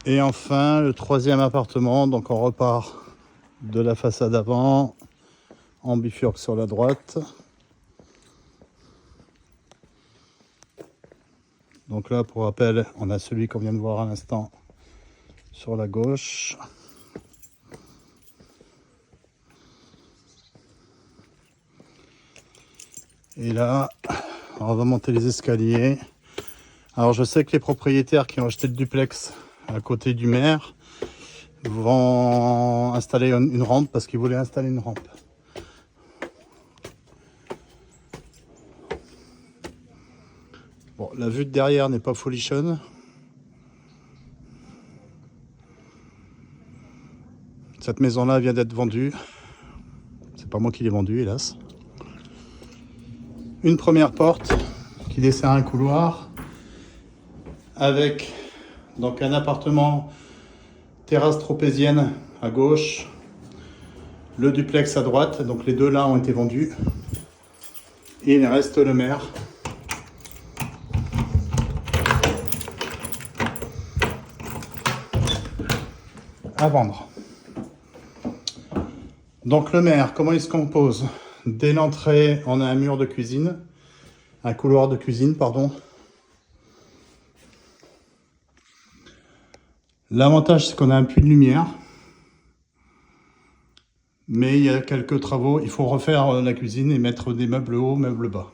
Et enfin, le troisième appartement, donc on repart de la façade avant, en bifurque sur la droite. Donc là, pour rappel, on a celui qu'on vient de voir à l'instant sur la gauche. Et là, on va monter les escaliers. Alors je sais que les propriétaires qui ont acheté le duplex à côté du maire vont installer une rampe parce qu'ils voulaient installer une rampe. Bon, la vue de derrière n'est pas folichonne. Cette maison-là vient d'être vendue. C'est pas moi qui l'ai vendue, hélas. Une première porte qui dessert un couloir avec donc un appartement terrasse tropézienne à gauche, le duplex à droite, donc les deux là ont été vendus. Et il reste le maire. À vendre. Donc le maire, comment il se compose? Dès l'entrée, on a un mur de cuisine, un couloir de cuisine, pardon. L'avantage, c'est qu'on a un puits de lumière. Mais il y a quelques travaux. Il faut refaire la cuisine et mettre des meubles hauts, meubles bas.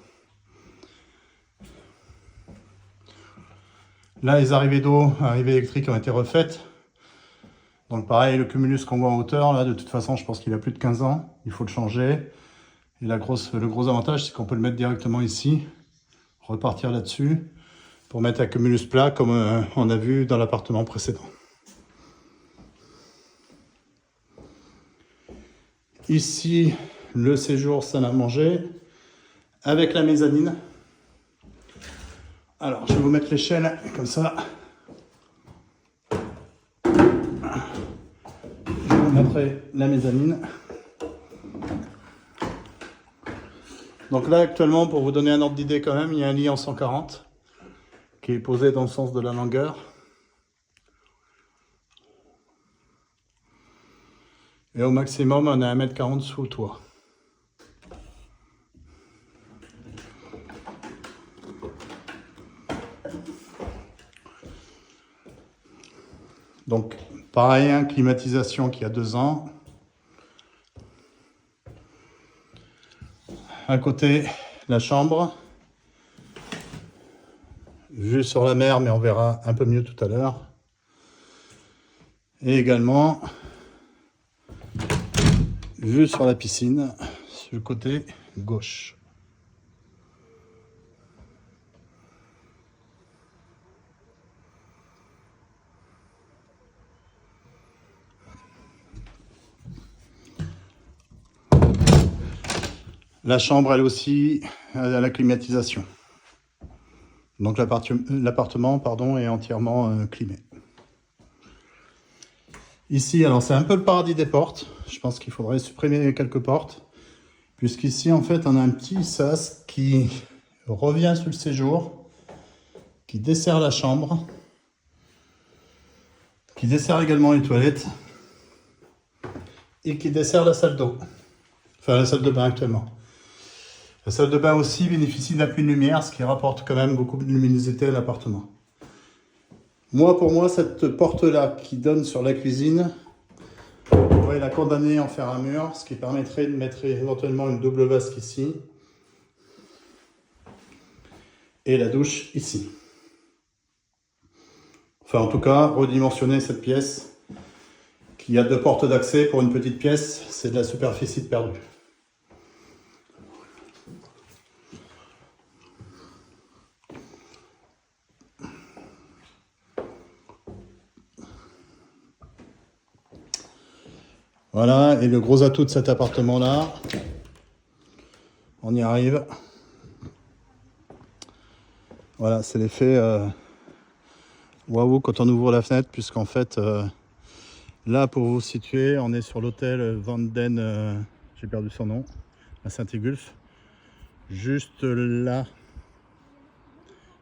Là, les arrivées d'eau, arrivées électriques ont été refaites. Donc pareil, le cumulus qu'on voit en hauteur, là, de toute façon, je pense qu'il a plus de 15 ans. Il faut le changer. Et le gros avantage, c'est qu'on peut le mettre directement ici, repartir là-dessus, pour mettre un cumulus plat, comme on a vu dans l'appartement précédent. Ici, le séjour salle à manger, avec la mezzanine. Alors, je vais vous mettre l'échelle, comme ça. Je vous mettrai la mezzanine. Donc là, actuellement, pour vous donner un ordre d'idée quand même, il y a un lit en 140 qui est posé dans le sens de la longueur. Et au maximum, on a 1,40 m sous le toit. Donc, pareil, hein, climatisation qui a 2 ans. À côté, la chambre. Vue sur la mer, mais on verra un peu mieux tout à l'heure. Et également, vue sur la piscine, sur le côté gauche. La chambre, elle aussi, a la climatisation. Donc l'appartement, pardon, est entièrement climé. Ici, alors c'est un peu le paradis des portes. Je pense qu'il faudrait supprimer quelques portes. Puisqu'ici, en fait, on a un petit sas qui revient sur le séjour, qui dessert la chambre, qui dessert également les toilettes et qui dessert la salle d'eau. Enfin, la salle de bain actuellement. La salle de bain aussi bénéficie d'un puits de lumière, ce qui rapporte quand même beaucoup de luminosité à l'appartement. Pour moi, cette porte-là qui donne sur la cuisine, on pourrait la condamner en faire un mur, ce qui permettrait de mettre éventuellement une double vasque ici et la douche ici. Enfin, en tout cas, redimensionner cette pièce qui a 2 portes d'accès pour une petite pièce, c'est de la superficie de perdue. Voilà, et le gros atout de cet appartement-là, on y arrive. Voilà, c'est l'effet waouh quand on ouvre la fenêtre, puisqu'en fait, là, pour vous situer, on est sur l'hôtel Vanden, j'ai perdu son nom, à Saint-Égulphe. Juste là,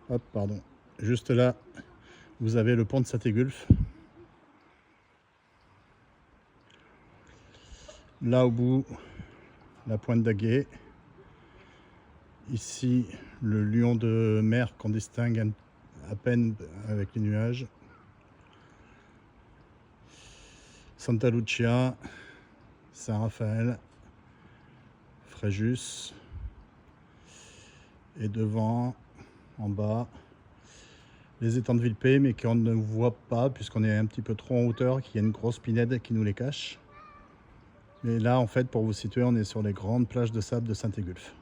hop, pardon, juste là, vous avez le pont de Saint-Égulphe. Là au bout, la pointe d'Aguet. Ici, le lion de mer qu'on distingue à peine avec les nuages. Santa Lucia, Saint-Raphaël, Fréjus. Et devant, en bas, les étangs de Villepé, mais qu'on ne voit pas puisqu'on est un petit peu trop en hauteur, qu'il y a une grosse pinède qui nous les cache. Mais là, en fait, pour vous situer, on est sur les grandes plages de sable de Saint-Égulphe.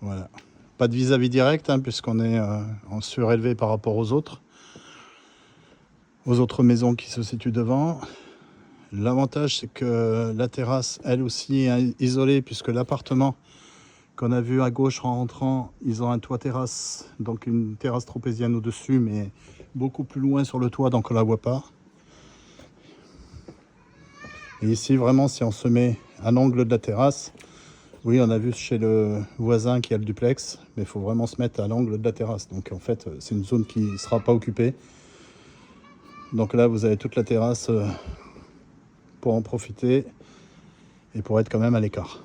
Voilà. Pas de vis-à-vis direct, hein, puisqu'on est en surélevé par rapport aux autres maisons qui se situent devant. L'avantage, c'est que la terrasse, elle aussi, est isolée, puisque l'appartement qu'on a vu à gauche en rentrant, ils ont un toit terrasse, donc une terrasse tropézienne au-dessus, mais beaucoup plus loin sur le toit, donc on ne la voit pas. Et ici, vraiment, si on se met à l'angle de la terrasse, oui, on a vu chez le voisin qui a le duplex, mais il faut vraiment se mettre à l'angle de la terrasse. Donc en fait, c'est une zone qui ne sera pas occupée. Donc là, vous avez toute la terrasse pour en profiter et pour être quand même à l'écart.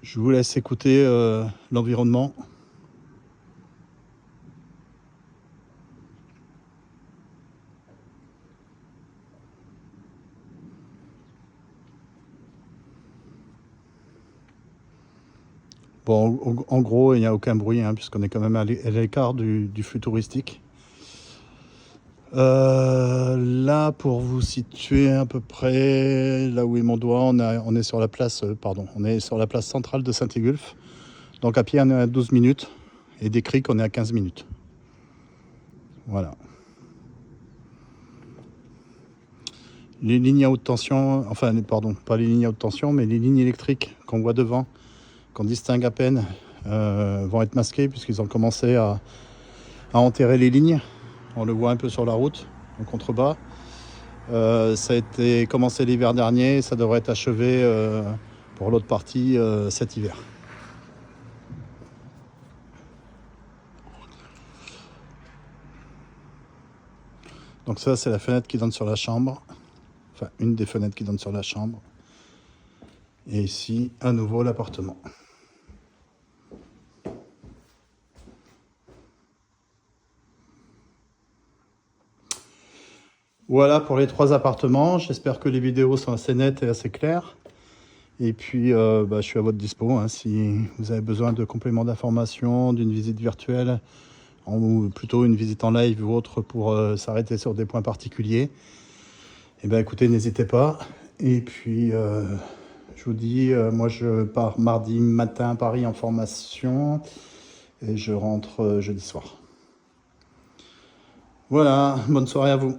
Je vous laisse écouter l'environnement. Bon, en gros, il n'y a aucun bruit, hein, puisqu'on est quand même à l'écart du flux touristique. Là, pour vous situer à peu près là où est mon doigt, on est sur la place, on est sur la place centrale de Saint-Égulphe. Donc à pied, on est à 12 minutes et des criques, on est à 15 minutes. Voilà. Les lignes à haute tension, enfin, pardon, pas les lignes à haute tension, mais les lignes électriques qu'on voit devant, qu'on distingue à peine, vont être masquées puisqu'ils ont commencé à enterrer les lignes. On le voit un peu sur la route, en contrebas. Ça a été commencé l'hiver dernier, ça devrait être achevé pour l'autre partie cet hiver. Donc ça, c'est la fenêtre qui donne sur la chambre. Enfin, une des fenêtres qui donne sur la chambre. Et ici, à nouveau, l'appartement. Voilà pour les 3 appartements. J'espère que les vidéos sont assez nettes et assez claires. Et puis, je suis à votre dispo, hein, si vous avez besoin de compléments d'information, d'une visite virtuelle, ou plutôt une visite en live ou autre pour s'arrêter sur des points particuliers. Eh bien, écoutez, n'hésitez pas. Et puis, je vous dis, moi, je pars mardi matin à Paris en formation et je rentre jeudi soir. Voilà, bonne soirée à vous.